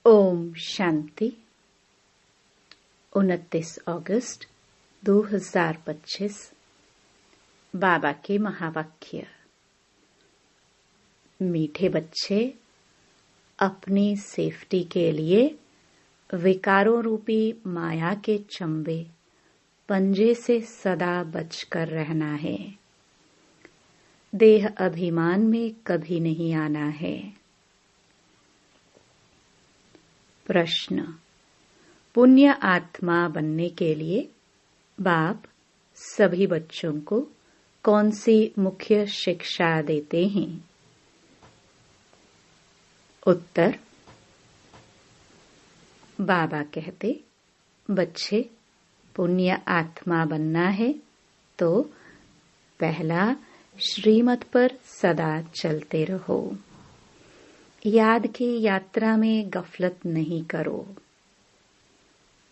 ओम शांति। 29 अगस्त 2025 बाबा के महावाक्य। मीठे बच्चे, अपनी सेफ्टी के लिए विकारों रूपी माया के चंबे पंजे से सदा बचकर रहना है। देह अभिमान में कभी नहीं आना है। प्रश्न। पुण्य आत्मा बनने के लिए बाप सभी बच्चों को कौन सी मुख्य शिक्षा देते हैं? उत्तर। बाबा कहते, बच्चे, पुण्य आत्मा बनना है तो पहला श्रीमत पर सदा चलते रहो। याद की यात्रा में गफलत नहीं करो।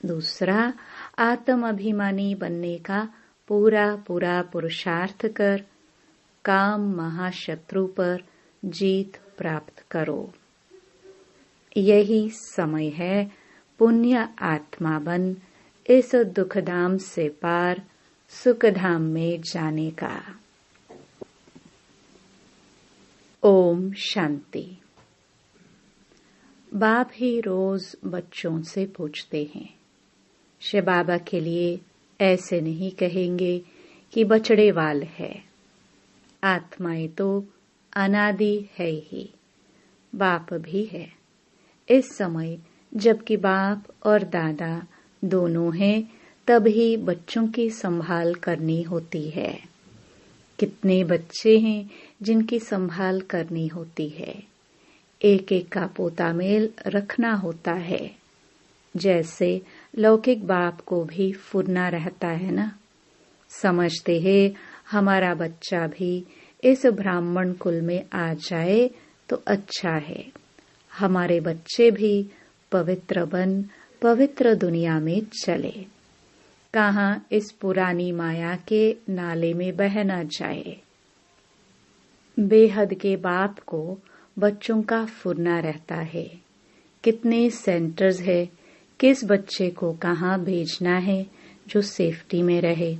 दूसरा, आत्म अभिमानी बनने का पूरा पुरुषार्थ कर काम महाशत्रु पर जीत प्राप्त करो। यही समय है पुण्य आत्मा बन इस दुखधाम से पार सुखधाम में जाने का। ओम शांति। बाप ही रोज बच्चों से पूछते हैं। शिव बाबा के लिए ऐसे नहीं कहेंगे कि बछड़े वाल है। आत्माएं तो अनादि है ही, बाप भी है। इस समय जबकि बाप और दादा दोनों हैं, तभी बच्चों की संभाल करनी होती है। कितने बच्चे हैं जिनकी संभाल करनी होती है। एक एक का पोता मेल रखना होता है। जैसे लौकिक बाप को भी फुरना रहता है ना। समझते हैं हमारा बच्चा भी इस ब्राह्मण कुल में आ जाए तो अच्छा है। हमारे बच्चे भी पवित्र बन पवित्र दुनिया में चले। कहाँ इस पुरानी माया के नाले में बह न जाए। बेहद के बाप को बच्चों का फुरना रहता है। कितने सेंटर्स है, किस बच्चे को कहाँ भेजना है जो सेफ्टी में रहे।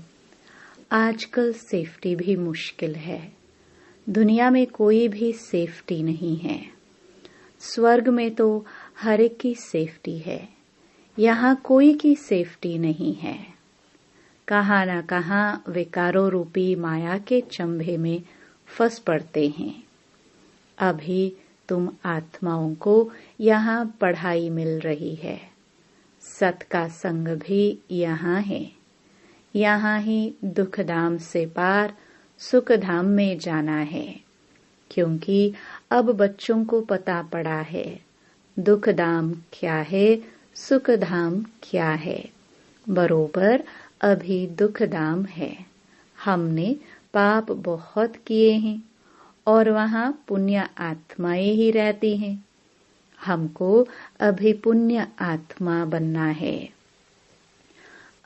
आजकल सेफ्टी भी मुश्किल है। दुनिया में कोई भी सेफ्टी नहीं है। स्वर्ग में तो हर एक की सेफ्टी है, यहाँ कोई की सेफ्टी नहीं है। कहाँ न कहाँ विकारों रूपी माया के चंबे में फंस पड़ते हैं। अभी तुम आत्माओं को यहाँ पढ़ाई मिल रही है। सत का संग भी यहाँ है। यहाँ ही दुखधाम से पार सुखधाम में जाना है। क्योंकि अब बच्चों को पता पड़ा है दुखधाम क्या है, सुखधाम क्या है। बरोबर अभी दुखधाम है। हमने पाप बहुत किए हैं और वहाँ पुण्य आत्माएं ही रहती हैं। हमको अभी पुण्य आत्मा बनना है।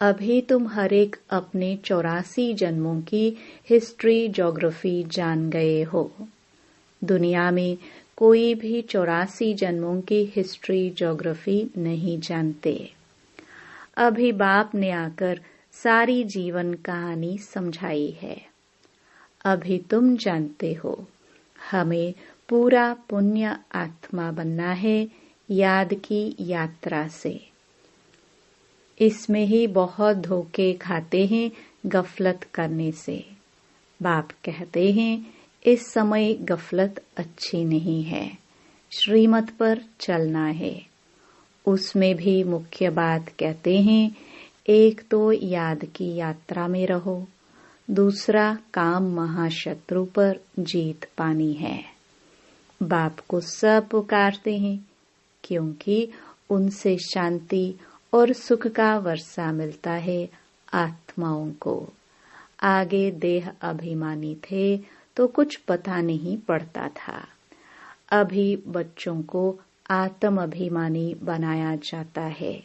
अभी तुम हर एक अपने 84 जन्मों की हिस्ट्री ज्योग्राफी जान गए हो। दुनिया में कोई भी 84 जन्मों की हिस्ट्री ज्योग्राफी नहीं जानते। अभी बाप ने आकर सारी जीवन कहानी समझाई है। अभी तुम जानते हो हमें पूरा पुण्य आत्मा बनना है याद की यात्रा से। इसमें ही बहुत धोखे खाते हैं गफलत करने से। बाप कहते हैं इस समय गफलत अच्छी नहीं है, श्रीमत पर चलना है। उसमें भी मुख्य बात कहते हैं, एक तो याद की यात्रा में रहो, दूसरा काम महाशत्रु पर जीत पानी है। बाप को सब पुकारते हैं क्योंकि उनसे शांति और सुख का वर्षा मिलता है आत्माओं को। आगे देह अभिमानी थे तो कुछ पता नहीं पड़ता था। अभी बच्चों को आत्म अभिमानी बनाया जाता है।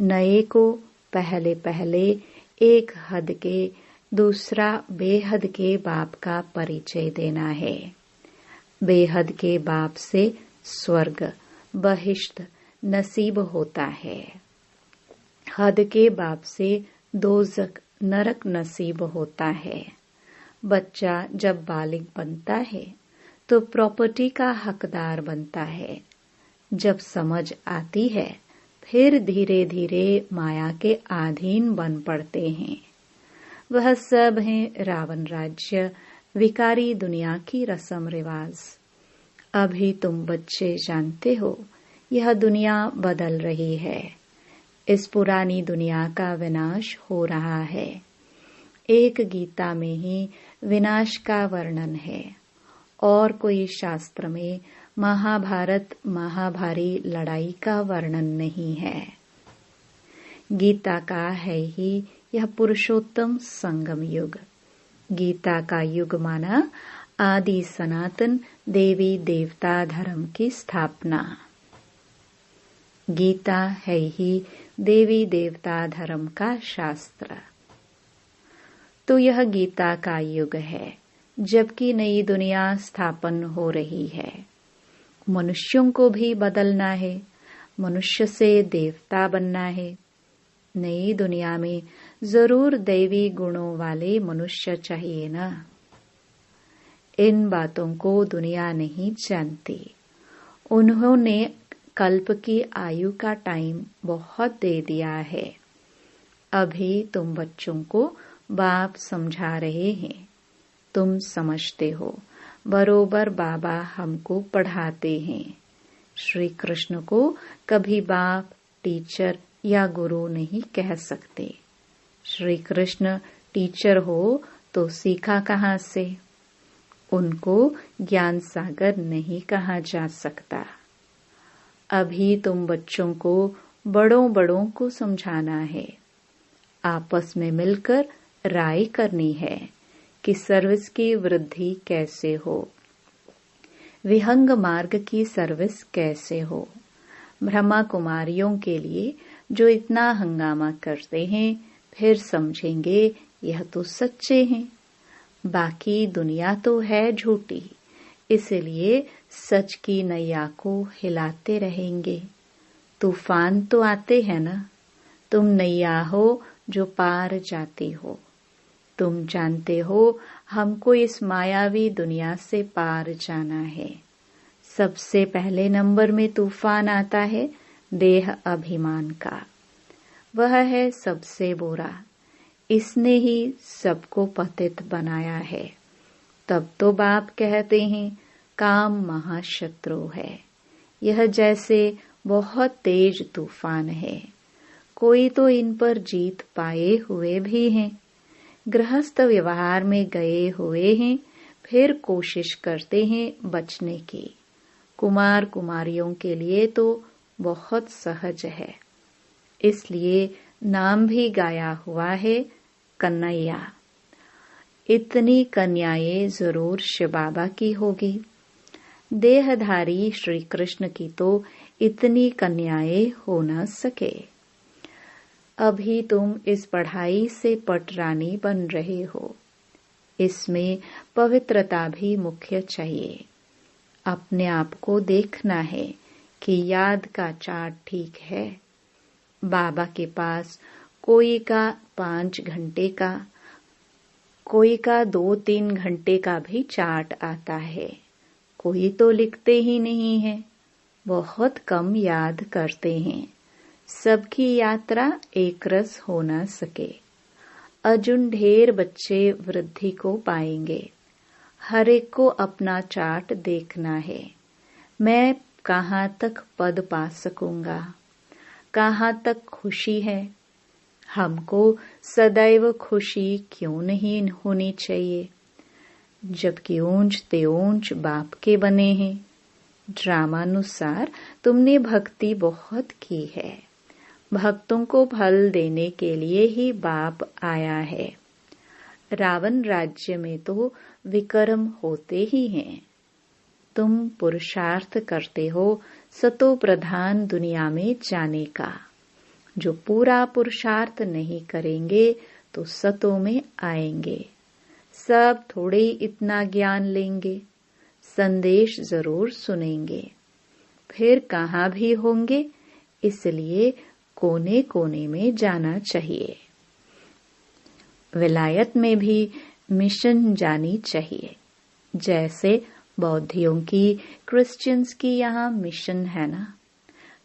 नए को पहले पहले एक हद के, दूसरा बेहद के बाप का परिचय देना है। बेहद के बाप से स्वर्ग, बहिष्ट, नसीब होता है। हद के बाप से दोज़ख नरक नसीब होता है। बच्चा जब बालिग बनता है तो प्रॉपर्टी का हकदार बनता है। जब समझ आती है फिर धीरे धीरे माया के अधीन बन पड़ते हैं। वह सब है रावण राज्य, विकारी दुनिया की रस्म रिवाज। अभी तुम बच्चे जानते हो यह दुनिया बदल रही है। इस पुरानी दुनिया का विनाश हो रहा है। एक गीता में ही विनाश का वर्णन है और कोई शास्त्र में महाभारत महाभारी लड़ाई का वर्णन नहीं है। गीता का है ही यह पुरुषोत्तम संगम युग। गीता का युग माना आदि सनातन देवी देवता धर्म की स्थापना। गीता है ही देवी देवता धर्म का शास्त्र। तो यह गीता का युग है जबकि नई दुनिया स्थापन हो रही है। मनुष्यों को भी बदलना है, मनुष्य से देवता बनना है। नई दुनिया में जरूर दैवी गुणों वाले मनुष्य चाहिए ना। इन बातों को दुनिया नहीं जानती। उन्होंने कल्प की आयु का टाइम बहुत दे दिया है। अभी तुम बच्चों को बाप समझा रहे हैं। तुम समझते हो, बरोबर बाबा हमको पढ़ाते हैं। श्री कृष्ण को कभी बाप, टीचर या गुरु नहीं कह सकते। श्री कृष्ण टीचर हो तो सीखा कहाँ से? उनको ज्ञान सागर नहीं कहा जा सकता। अभी तुम बच्चों को बड़ों को समझाना है। आपस में मिलकर राय करनी है कि सर्विस की वृद्धि कैसे हो, विहंग मार्ग की सर्विस कैसे हो। ब्रह्मा कुमारियों के लिए जो इतना हंगामा करते हैं फिर समझेंगे यह तो सच्चे हैं। बाकी दुनिया तो है झूठी, इसलिए सच की नैया को हिलाते रहेंगे। तूफान तो आते हैं ना। तुम नैया हो जो पार जाती हो। तुम जानते हो हमको इस मायावी दुनिया से पार जाना है। सबसे पहले नंबर में तूफान आता है देह अभिमान का। वह है सबसे बुरा। इसने ही सबको पतित बनाया है। तब तो बाप कहते हैं काम महाशत्रु है। यह जैसे बहुत तेज तूफान है। कोई तो इन पर जीत पाए हुए भी हैं। गृहस्थ व्यवहार में गए हुए हैं, फिर कोशिश करते हैं बचने की। कुमार कुमारियों के लिए तो बहुत सहज है। इसलिए नाम भी गाया हुआ है कन्हैया। इतनी कन्याएं जरूर शिव बाबा की होगी। देहधारी श्री कृष्ण की तो इतनी कन्याएं हो न सके। अभी तुम इस पढ़ाई से पटरानी बन रहे हो। इसमें पवित्रता भी मुख्य चाहिए। अपने आप को देखना है कि याद का चार्ट ठीक है। बाबा के पास कोई का 5 घंटे का, कोई का 2-3 घंटे का भी चार्ट आता है। कोई तो लिखते ही नहीं है। बहुत कम याद करते हैं। सबकी यात्रा एक रस हो न सके। अजुन ढेर बच्चे वृद्धि को पाएंगे। हर एक को अपना चार्ट देखना है। मैं कहाँ तक पद पा सकूंगा, कहाँ तक खुशी है। हमको सदैव खुशी क्यों नहीं होनी चाहिए, जबकि ऊंच ते ऊंच बाप के बने हैं। ड्रामानुसार तुमने भक्ति बहुत की है। भक्तों को फल देने के लिए ही बाप आया है। रावण राज्य में तो विक्रम होते ही हैं। तुम पुरुषार्थ करते हो सतो प्रधान दुनिया में जाने का। जो पूरा पुरुषार्थ नहीं करेंगे तो सतो में आएंगे। सब थोड़े इतना ज्ञान लेंगे, संदेश जरूर सुनेंगे। फिर कहाँ भी होंगे इसलिए कोने कोने में जाना चाहिए। विलायत में भी मिशन जानी चाहिए। जैसे बौद्धियों की, क्रिश्चियंस की यहाँ मिशन है ना।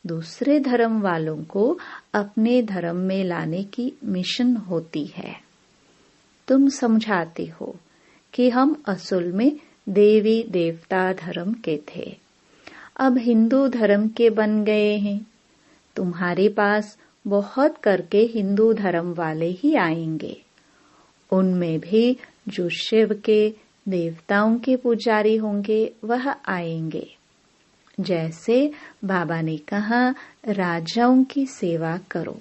दूसरे धर्म वालों को अपने धर्म में लाने की मिशन होती है। तुम समझाते हो कि हम असल में देवी देवता धर्म के थे, अब हिंदू धर्म के बन गए हैं। तुम्हारे पास बहुत करके हिंदू धर्म वाले ही आएंगे। उनमें भी जो शिव के, देवताओं के पुजारी होंगे वह आएंगे। जैसे बाबा ने कहा, राजाओं की सेवा करो।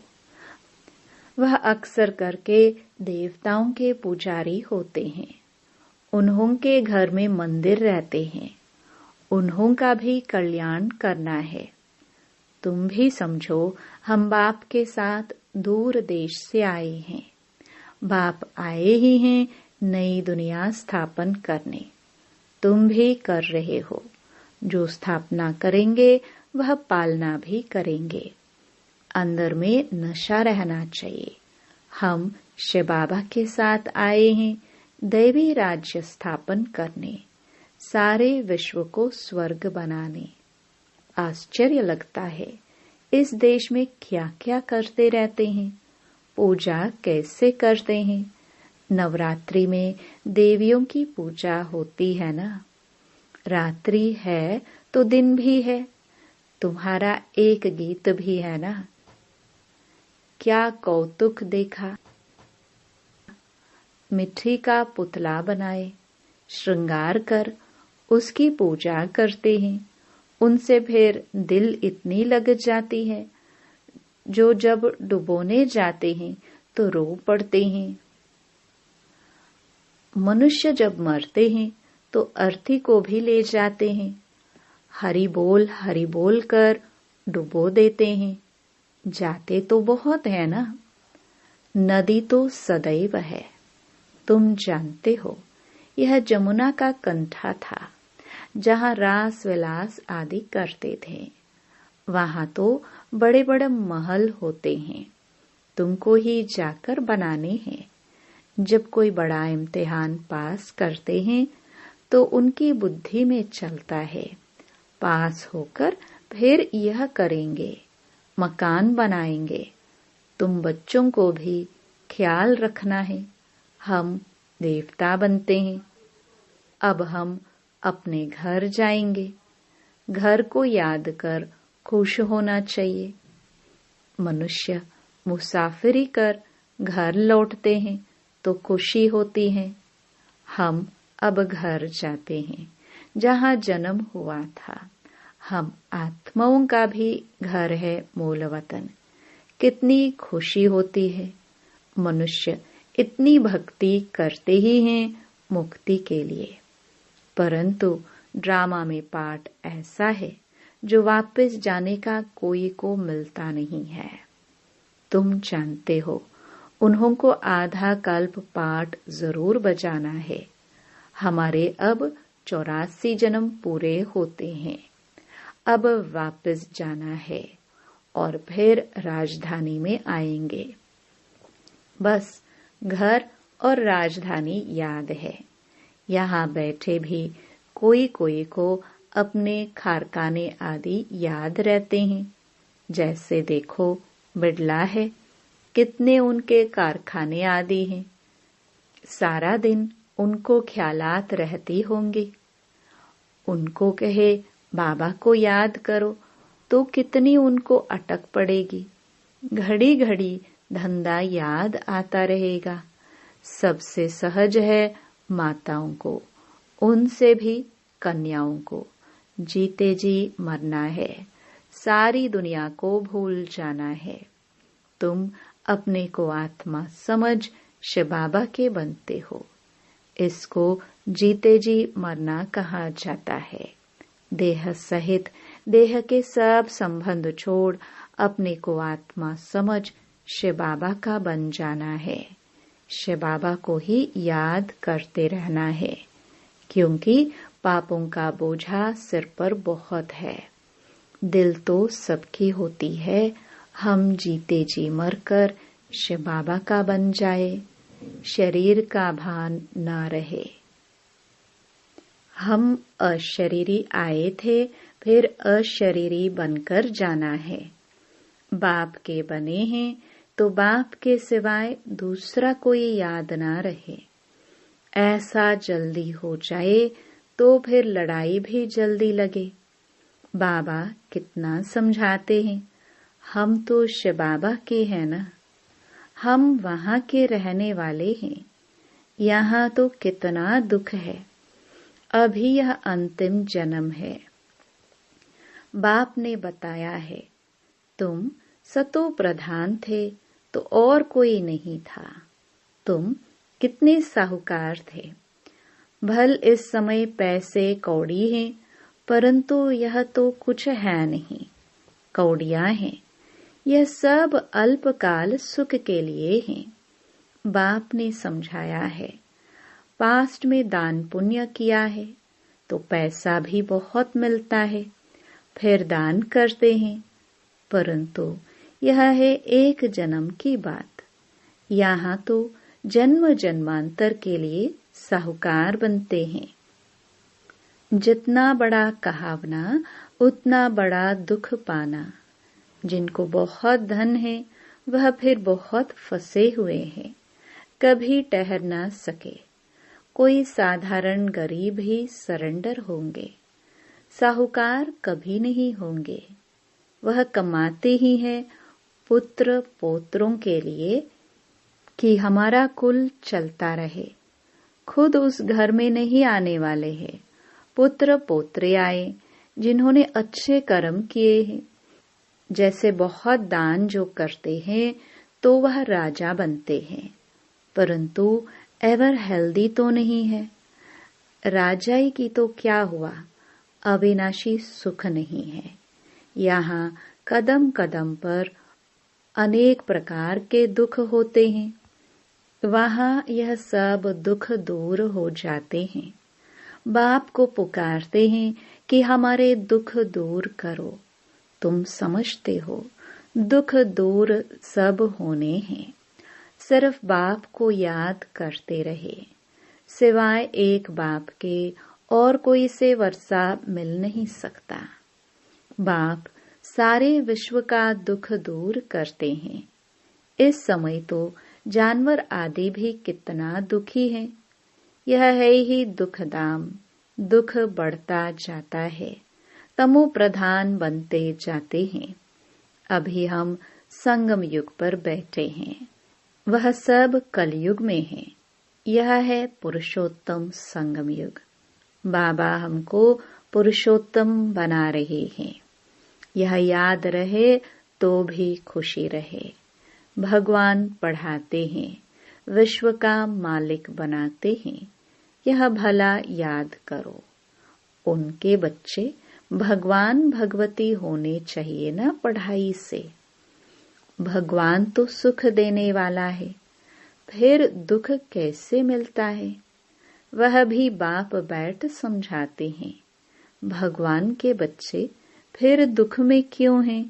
वह अक्सर करके देवताओं के पुजारी होते हैं। उन्हों के घर में मंदिर रहते हैं। उन्हों का भी कल्याण करना है। तुम भी समझो, हम बाप के साथ दूर देश से आए हैं। बाप आए ही हैं नई दुनिया स्थापन करने। तुम भी कर रहे हो। जो स्थापना करेंगे वह पालना भी करेंगे। अंदर में नशा रहना चाहिए। हम शिव बाबा के साथ आए हैं दैवी राज्य स्थापन करने, सारे विश्व को स्वर्ग बनाने। आश्चर्य लगता है, इस देश में क्या क्या करते रहते हैं, पूजा कैसे करते हैं। नवरात्रि में देवियों की पूजा होती है ना। रात्रि है तो दिन भी है। तुम्हारा एक गीत भी है ना। क्या कौतुक देखा। मिट्टी का पुतला बनाए, श्रृंगार कर उसकी पूजा करते हैं। उनसे फिर दिल इतनी लग जाती है, जो जब डुबोने जाते हैं तो रो पड़ते हैं। मनुष्य जब मरते हैं तो अर्थी को भी ले जाते हैं। हरि बोल कर डुबो देते हैं। जाते तो बहुत है ना। नदी तो सदैव है। तुम जानते हो, यह जमुना का कंठा था, जहाँ रास विलास आदि करते थे। वहां तो बड़े बड़े महल होते हैं। तुमको ही जाकर बनाने हैं। जब कोई बड़ा इम्तिहान पास करते हैं तो उनकी बुद्धि में चलता है, पास होकर फिर यह करेंगे, मकान बनाएंगे। तुम बच्चों को भी ख्याल रखना है। हम देवता बनते हैं। अब हम अपने घर जाएंगे। घर को याद कर खुश होना चाहिए। मनुष्य मुसाफिरी कर घर लौटते हैं तो खुशी होती है। हम अब घर जाते हैं जहाँ जन्म हुआ था। हम आत्माओं का भी घर है मूल वतन। कितनी खुशी होती है। मनुष्य इतनी भक्ति करते ही हैं मुक्ति के लिए, परंतु ड्रामा में पाठ ऐसा है जो वापस जाने का कोई को मिलता नहीं है। तुम जानते हो, उन्हों को आधा कल्प पाठ जरूर बजाना है। हमारे अब 84 जन्म पूरे होते हैं। अब वापस जाना है और फिर राजधानी में आएंगे। बस घर और राजधानी याद है। यहाँ बैठे भी कोई कोई को अपने कारखाने आदि याद रहते हैं। जैसे देखो, बिड़ला है, कितने उनके कारखाने आदि हैं। सारा दिन उनको ख्यालात रहती होंगी। उनको कहे बाबा को याद करो तो कितनी उनको अटक पड़ेगी। घड़ी घड़ी धंधा याद आता रहेगा। सबसे सहज है माताओं को, उनसे भी कन्याओं को। जीते जी मरना है, सारी दुनिया को भूल जाना है। तुम अपने को आत्मा समझ शिव बाबा के बनते हो। इसको जीते जी मरना कहा जाता है। देह सहित देह के सब संबंध छोड़ अपने को आत्मा समझ शिव बाबा का बन जाना है। शिव बाबा को ही याद करते रहना है, क्योंकि पापों का बोझा सिर पर बहुत है। दिल तो सबकी होती है, हम जीते जी मरकर शिव बाबा का बन जाए, शरीर का भान ना रहे। हम अशरीरी आए थे, फिर अशरीरी बनकर जाना है। बाप के बने हैं तो बाप के सिवाय दूसरा कोई याद ना रहे। ऐसा जल्दी हो जाए तो फिर लड़ाई भी जल्दी लगे। बाबा कितना समझाते हैं, हम तो शिव बाबा के हैं ना, हम वहाँ के रहने वाले हैं। यहाँ तो कितना दुख है, अभी यह अंतिम जन्म है। बाप ने बताया है, तुम सतो प्रधान थे तो और कोई नहीं था। तुम कितने साहूकार थे। भल इस समय पैसे कौड़ी हैं, परंतु यह तो कुछ है नहीं, कौड़ियां हैं। यह सब अल्पकाल सुख के लिए हैं। बाप ने समझाया है, पास्ट में दान पुण्य किया है तो पैसा भी बहुत मिलता है, फिर दान करते हैं, परंतु यह है एक जन्म की बात। यहाँ तो जन्म जन्मांतर के लिए साहूकार बनते हैं। जितना बड़ा कहावना उतना बड़ा दुख पाना। जिनको बहुत धन है वह फिर बहुत फंसे हुए हैं, कभी ठहर ना सके। कोई साधारण गरीब ही सरेंडर होंगे, साहूकार कभी नहीं होंगे। वह कमाते ही हैं पुत्र पोत्रों के लिए कि हमारा कुल चलता रहे। खुद उस घर में नहीं आने वाले हैं, पुत्र पोत्रे आए जिन्होंने अच्छे कर्म किए हैं। जैसे बहुत दान जो करते हैं तो वह राजा बनते हैं, परंतु एवर हेल्दी तो नहीं है। राजाई की तो क्या हुआ, अविनाशी सुख नहीं है। यहाँ कदम कदम पर अनेक प्रकार के दुख होते हैं, वहाँ यह सब दुख दूर हो जाते हैं। बाप को पुकारते हैं कि हमारे दुख दूर करो। तुम समझते हो दुख दूर सब होने हैं, सिर्फ बाप को याद करते रहे। सिवाय एक बाप के और कोई से वर्षा मिल नहीं सकता। बाप सारे विश्व का दुख दूर करते हैं। इस समय तो जानवर आदि भी कितना दुखी है। यह है ही दुखधाम, दुख बढ़ता जाता है, तमो प्रधान बनते जाते हैं। अभी हम संगम युग पर बैठे हैं, वह सब कलयुग में है। यह है पुरुषोत्तम संगम युग। बाबा हमको पुरुषोत्तम बना रहे हैं। यह याद रहे तो भी खुशी रहे। भगवान पढ़ाते हैं, विश्व का मालिक बनाते हैं। यह भला याद करो। उनके बच्चे भगवान भगवती होने चाहिए ना पढ़ाई से। भगवान तो सुख देने वाला है, फिर दुख कैसे मिलता है? वह भी बाप बैठ समझाते हैं। भगवान के बच्चे फिर दुख में क्यों हैं?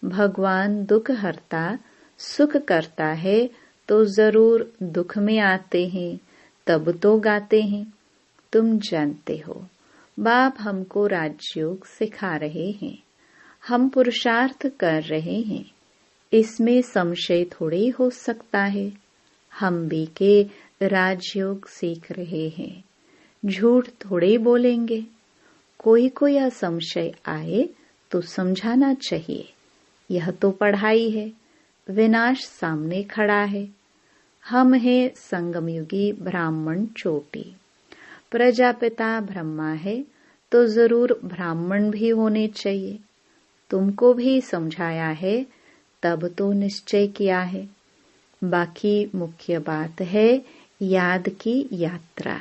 भगवान दुख हरता सुख करता है तो जरूर दुख में आते हैं, तब तो गाते हैं। तुम जानते हो बाप हमको राजयोग सिखा रहे हैं, हम पुरुषार्थ कर रहे हैं, इसमें संशय थोड़ी हो सकता है। हम भी के राजयोग सीख रहे हैं, झूठ थोड़े बोलेंगे। कोई को यह संशय आए तो समझाना चाहिए। यह तो पढ़ाई है, विनाश सामने खड़ा है। हम हैं संगमयुगी ब्राह्मण चोटी। प्रजापिता ब्रह्मा है तो जरूर ब्राह्मण भी होने चाहिए। तुमको भी समझाया है, तब तो निश्चय किया है। बाकी मुख्य बात है याद की यात्रा।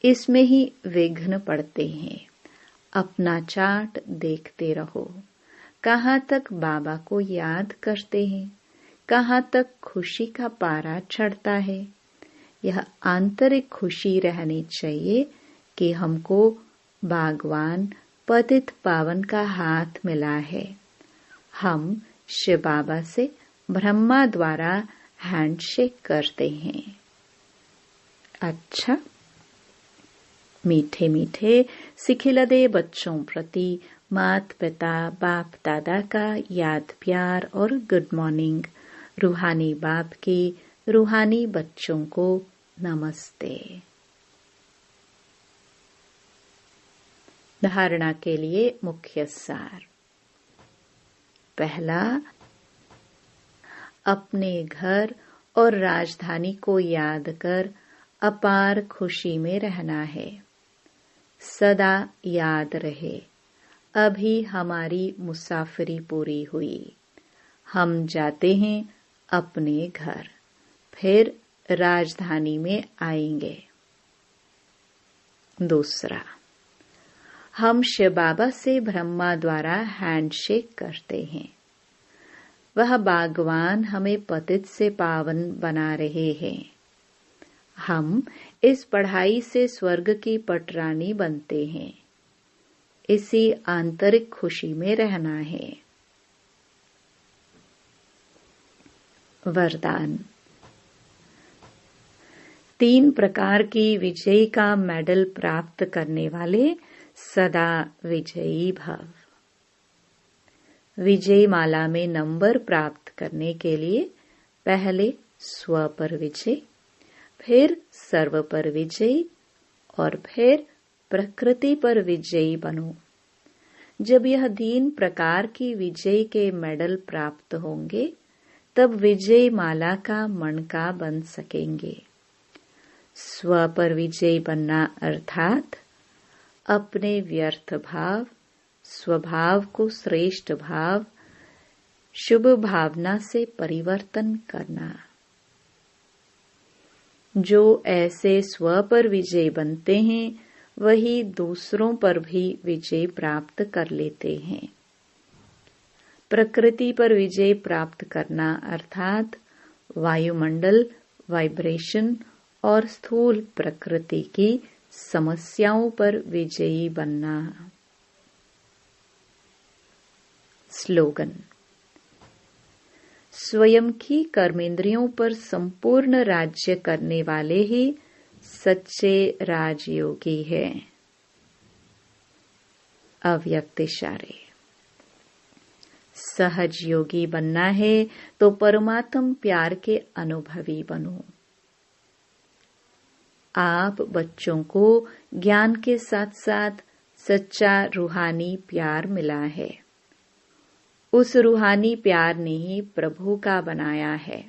इसमें ही विघ्न पड़ते हैं। अपना चार्ट देखते रहो, कहाँ तक बाबा को याद करते हैं, कहाँ तक खुशी का पारा चढ़ता है। यह आंतरिक खुशी रहनी चाहिए कि हमको बागवान पतित पावन का हाथ मिला है। हम शिव बाबा से ब्रह्मा द्वारा हैंडशेक करते हैं। अच्छा, मीठे मीठे सिखिलदे बच्चों प्रति माता पिता बाप दादा का याद प्यार और गुड मॉर्निंग। रूहानी बाप की रूहानी बच्चों को नमस्ते। धारणा के लिए मुख्य सार। पहला, अपने घर और राजधानी को याद कर अपार खुशी में रहना है। सदा याद रहे, अभी हमारी मुसाफरी पूरी हुई, हम जाते हैं अपने घर, फिर राजधानी में आएंगे। दूसरा, हम शिव बाबा से ब्रह्मा द्वारा हैंडशेक करते हैं। वह बागवान हमें पतित से पावन बना रहे हैं। हम इस पढ़ाई से स्वर्ग की पटरानी बनते हैं। इसी आंतरिक खुशी में रहना है। वरदान। 3 प्रकार की विजय का मेडल प्राप्त करने वाले सदा विजयी भव। विजय माला में नंबर प्राप्त करने के लिए पहले स्व पर विजय, फिर सर्व पर विजयी और फिर प्रकृति पर विजयी बनो। जब यह 3 प्रकार की विजय के मेडल प्राप्त होंगे, तब विजय माला का मणका बन सकेंगे। स्व पर विजयी बनना अर्थात अपने व्यर्थ भाव, स्वभाव को श्रेष्ठ भाव, शुभ भावना से परिवर्तन करना। जो ऐसे स्व पर विजय बनते हैं, वही दूसरों पर भी विजय प्राप्त कर लेते हैं। प्रकृति पर विजय प्राप्त करना अर्थात वायुमंडल, वाइब्रेशन और स्थूल प्रकृति की समस्याओं पर विजयी बनना। स्लोगन। स्वयं की कर्मेंद्रियों पर संपूर्ण राज्य करने वाले ही सच्चे राजयोगी हैं। अव्यक्त इशारे। सहज योगी बनना है तो परमात्म प्यार के अनुभवी बनो। आप बच्चों को ज्ञान के साथ साथ सच्चा रूहानी प्यार मिला है। उस रूहानी प्यार ने ही प्रभु का बनाया है।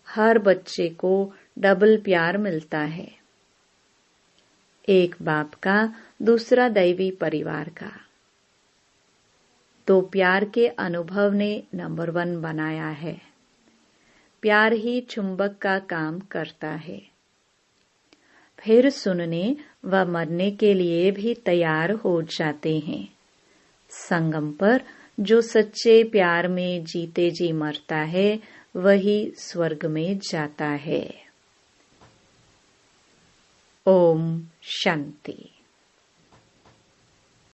हर बच्चे को डबल प्यार मिलता है, एक बाप का, दूसरा दैवी परिवार का। तो प्यार के अनुभव ने नंबर 1 बनाया है। प्यार ही चुंबक का काम करता है। फिर सुनने व मरने के लिए भी तैयार हो जाते हैं। संगम पर जो सच्चे प्यार में जीते जी मरता है, वही स्वर्ग में जाता है। ओम शांति।